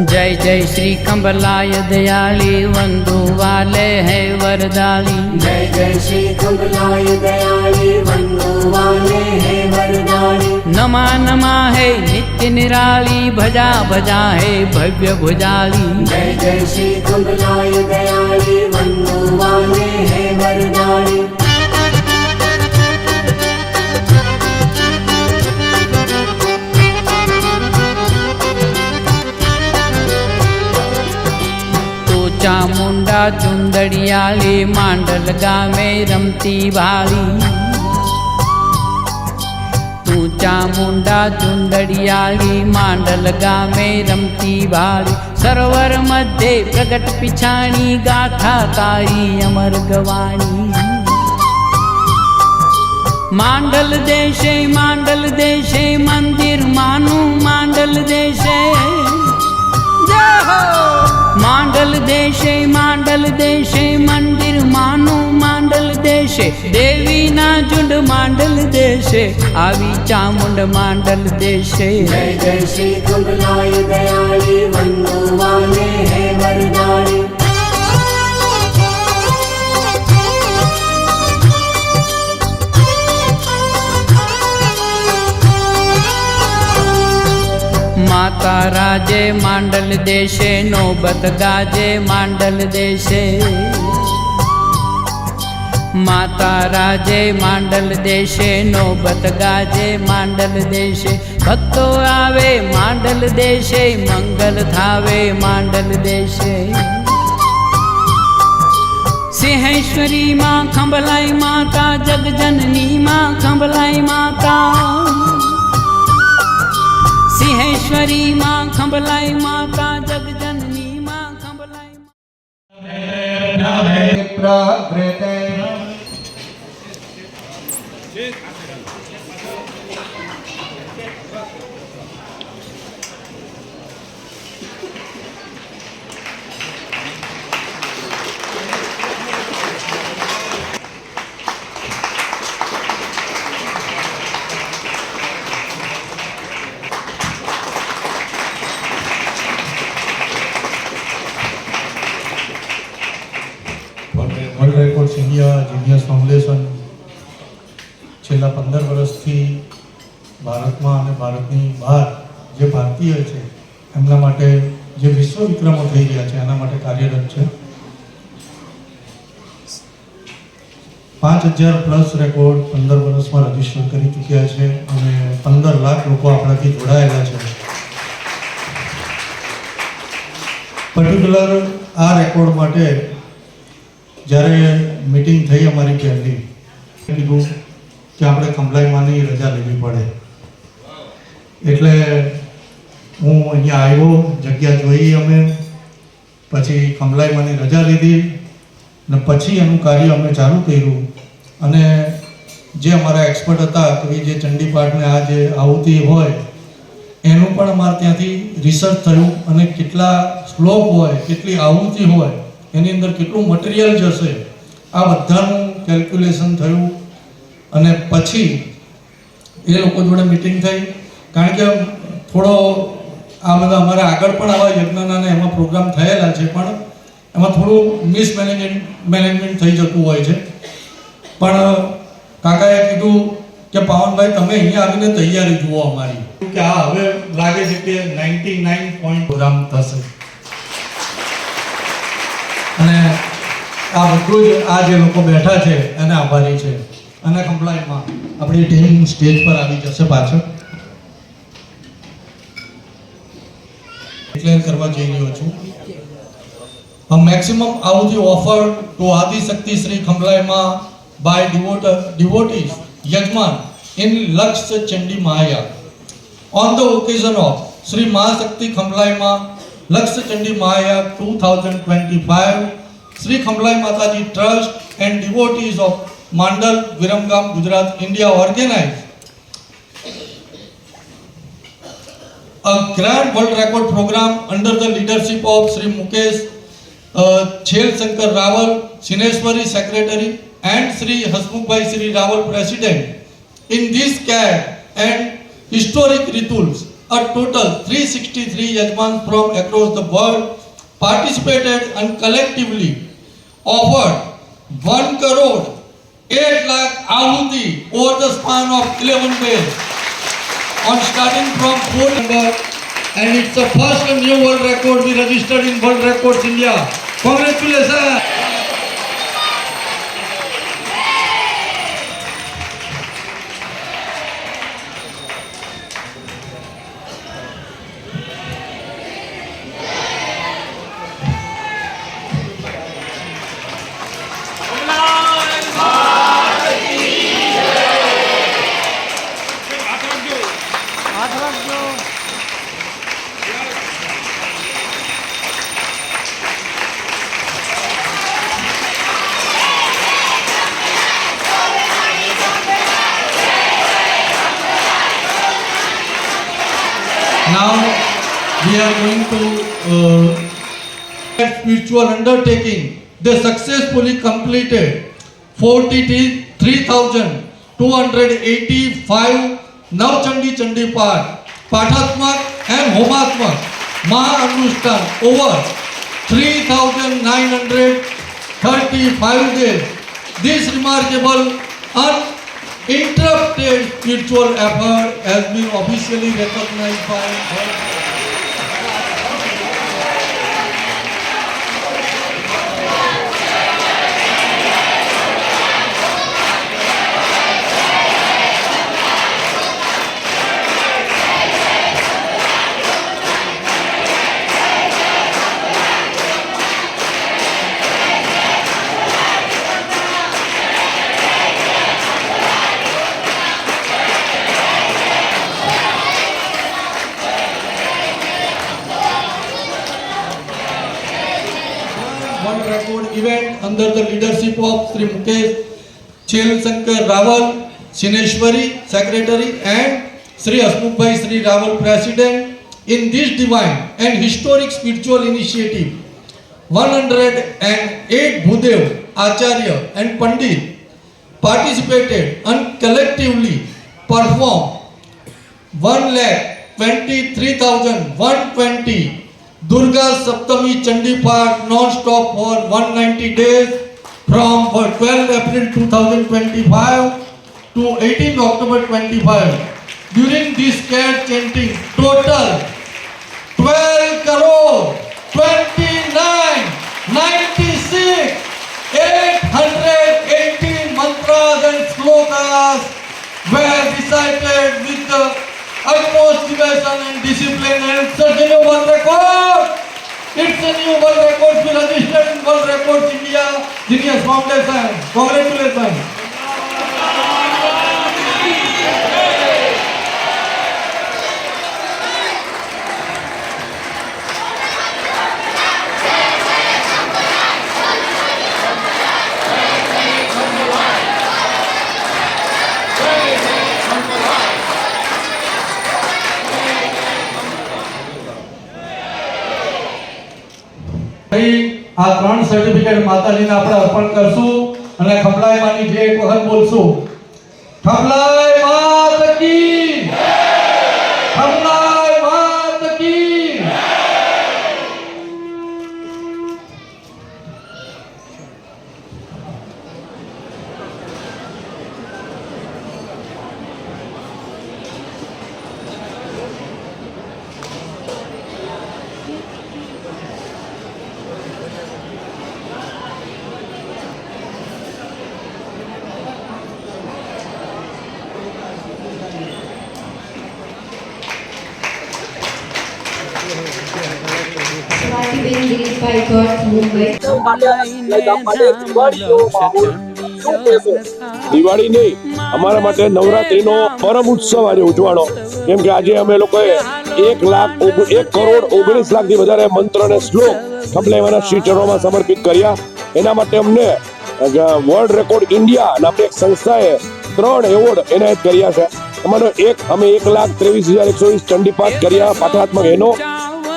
जय जय श्री कमलाय दयाली वंदु वाले है वरदाली। जय जय श्री कमलाय दयाली वंदु वाले है वरदाली। नमा नमा है नित्य निराली भजा भजा है भव्य भुजाली। जय जय श्री कमलाय दयाली वंदु वाले है वरदाली। चामुंडा चुंदड़ियाली मांडल गामे रमती भाली। तू चामुंडा चुंदड़ियाली मांडल गामे रमती भाली। सरोवर मध्य प्रगट पिछाणी गाथा तारी अमर गवाणी। मांडल देशे मंदिर मानू मांडल देशे। जय हो मांडल देशे मंदिर मानू मांडल देशे। देवी ना झुंड मांडल देशे आवी चामुंड मांडल देशे। जय जय श्री कमलाय दयाली वंदु वाले है वरदाली। माता राजे मांडल देशे नौबत गाजे मांडल देशे। माता राजे मांडल देशे नौबत गाजे मांडल देशे। भक्तो आवे मांडल देशे मंगल थावे मांडल देशे। सिंहेश्वरी माँ खंभलाई माता जगजननी माँ खंभलाई माता। सिंहेश्वरी माँ खंभलाई माता जगजननी माँ Khambhlai. World Records India Genius Foundation છેલ્લા 15 વર્ષથી ભારતમાં અને ભારતની બહાર જે ભારતીય છે એમના માટે જે વિશ્વ વિક્રમો થઈ રહ્યા છે એના માટે કાર્યરત છે। 5000 પ્લસ રેકોર્ડ 15 વર્ષમાં રજીસ્ટર કરી ચૂક્યા છે અને 15 લાખ લોકો આપણાથી જોડાયેલા છે। પર્ટિક્યુલર આ રેકોર્ડ માટે જ્યારે મીટિંગ થઈ અમારી પહેલી કીધું કે આપણે કમલાઈમાંની રજા લેવી પડે એટલે હું અહીંયા આવ્યો, જગ્યા જોઈ અમે, પછી કમલાઈમાંની રજા લીધી ને પછી એનું કાર્ય અમે ચાલુ કર્યું અને જે અમારા એક્સપર્ટ હતા કે જે ચંડી પાઠને આ જે આહુતિ હોય એનું પણ અમારે ત્યાંથી રિસર્ચ થયું અને કેટલા શ્લોક હોય, કેટલી આહુતિ હોય, એની અંદર કેટલું મટીરિયલ જશે આ બધાનું કેલ્ક્યુલેશન થયું અને પછી એ લોકો જોડે મીટિંગ થઈ। કારણ કે થોડો આ બધા અમારા આગળ પણ આવા યજ્ઞના ને એમાં પ્રોગ્રામ થયેલા છે પણ એમાં થોડું મિસમેનેજમેન્ટ થઈ જતું હોય છે। પણ કાકાએ કીધું કે પાવનભાઈ તમે અહીંયા આવીને તૈયારી જુઓ અમારી કે આ હવે લાગે છે કે 99 પોઈન્ટ પ્રોગ્રામ થશે અને આ બધું જ આ જે લોકો બેઠા છે એને આભારી છે અને કમ્પ્લાયમાં આપણી ટીમ સ્ટેજ પર આવી જશે પાછળ ડિક્લેર કરવા જઈ રહ્યો છું। A maximum ahuti offered to Adi Shakti Sri Khamlai Ma by devotees Yajman in Laksh Chandi Mahaya on the occasion of Sri Mahashakti Khamlai Ma Laksh Chandi Mahaya 2025 Sri Khamlai Mataji Trust and devotees of Mandal, Viramgam, Gujarat, India organized a grand world record program under the leadership of Sri Mukesh Chhel Shankar Rawal, Sineshwari Secretary and Sri Hasmukh Sri Rawal President. In this care and historic rituals, a total 363 yajmans from across the world participated and collectively offered 1 crore 8 lakh ahuti over the span of 11 days on starting from 4 number, and it's the first new world record we registered in World Records India. Congratulations. Now we are going to spiritual undertaking. They successfully completed 43,285 Navchandi Chandi Path, Pathatmak and Homatmak Maha-Anushthan over 3,935 days. This remarkable uninterrupted spiritual effort has been officially recognized by World Record event under the leadership of Sri Mukesh Chelsankar Rawal, Sineshwari, Secretary, and Sri Hasmukh Sri Rawal, President. In this divine and historic spiritual initiative, 108 Bhudev, Acharya and Pandit participated and collectively performed 1,23,120 Durga Saptami Chandi Path non-stop for 190 days from 12 April 2025 to 18 October 25. During this scared chanting, total 12 crore 29,96,818 mantras and slokas were recited with the utmost devotion and discipline, and such a new world record. It's a new world record we registered in World Records India Genius Foundation. Congratulations. આ ત્રણ certificate માતાજીને આપણે અર્પણ કરશું અને ખમલાઈ માની જે એક વખત બોલશું. ખમલાઈ માત કી જય, ખમલાઈ માત કી. Being released by God Mumbai. Diwali નહીં, અમારા માટે નવરાત્રીનો પરમ ઉત્સવ આજે ઉજવાણો. કેમ કે આજે અમે લોકોએ 1,19,00,000 થી વધારે મંત્ર અને શ્લોક ખમલાઈવાના શ્રી ચરણોમાં સમર્પિત કર્યા. એના માટે અમને વર્લ્ડ રેકોર્ડ ઇન્ડિયા નામની એક સંસ્થાએ 3 એવોર્ડ એનાયત કર્યા છે. એમાંનો એક અમે 1,23,120 ચંડીપાઠ કર્યા પાઠાત્મક એનો,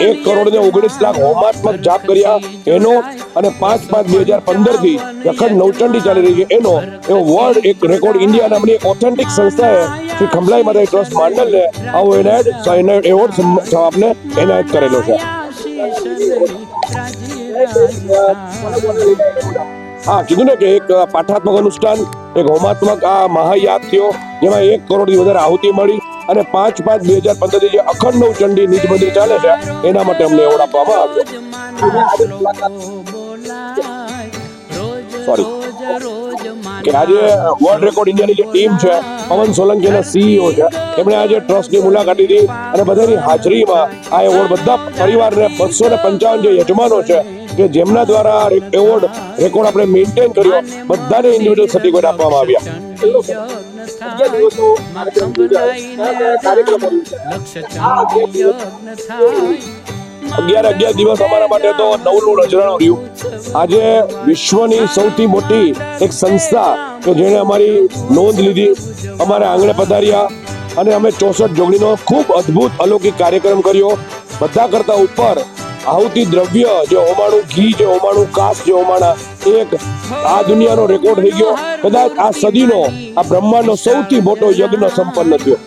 1,19,00,000 હોમાત્મક જાપ કર્યા એનો અને 5/5/2015 થી અખંડ નવચંડી ચાલી રહી છે એનો એવો વર્લ્ડ એક રેકોર્ડ ઇન્ડિયા નામની એક ઓથેન્ટિક સંસ્થાએ શ્રી ખંભલાઈ માતાજી ટ્રસ્ટ માંડલને આવો એવોર્ડ આપને એનાયત કરેલો છે. હા, કીધું ને કે એક પાઠાત્મક અનુષ્ઠાન, એક હોમાત્મક આ મહાયાગ થયો જેમાં 1 કરોડથી વધારે આહુતિ મળી અને 5/5/2015 થી જે અખંડ નવચંડી નિજ મંદિર ચાલે છે એના માટે અમને એવોર્ડ આપવામાં આવ્યો. સોરી કે આજે વર્લ્ડ રેકોર્ડ ઇન્ડિયાની જે ટીમ છે, પવન સોલંકીના CEO છે, એમણે આજે ટ્રસ્ટની મુલાકાત લીધી અને બધાની હાજરીમાં આ એવોર્ડ બધા પરિવારને 255 જે યજમાનો છે કે જેમના દ્વારા આ એવોર્ડ રેકોર્ડ આપણે મેન્ટેન કર્યો, બધાને ઇન્ડિવિડ્યુઅલ સર્ટિફિકેટ આપવામાં આવ્યા. 11 દિવસ અમારા માટે તો નવલું નજરાણું રહ્યું. આજે વિશ્વની સૌથી મોટી એક સંસ્થા કે જેણે અમારી નોંધ લીધી, અમારા આંગણે પધાર્યા અને અમે 64 જોગણીનો ખૂબ અદ્ભુત અલૌકિક કાર્યક્રમ કર્યો. બધા કરતા ઉપર આહુતિ દ્રવ્ય જે હોમાણું ઘી, જે હોમાણું કાસ, જે હોમાણા એક આ દુનિયાનો રેકોર્ડ થઈ ગયો. કદાચ આ સદીનો, આ બ્રહ્માંડનો સૌથી મોટો યજ્ઞ સંપન્ન થયો.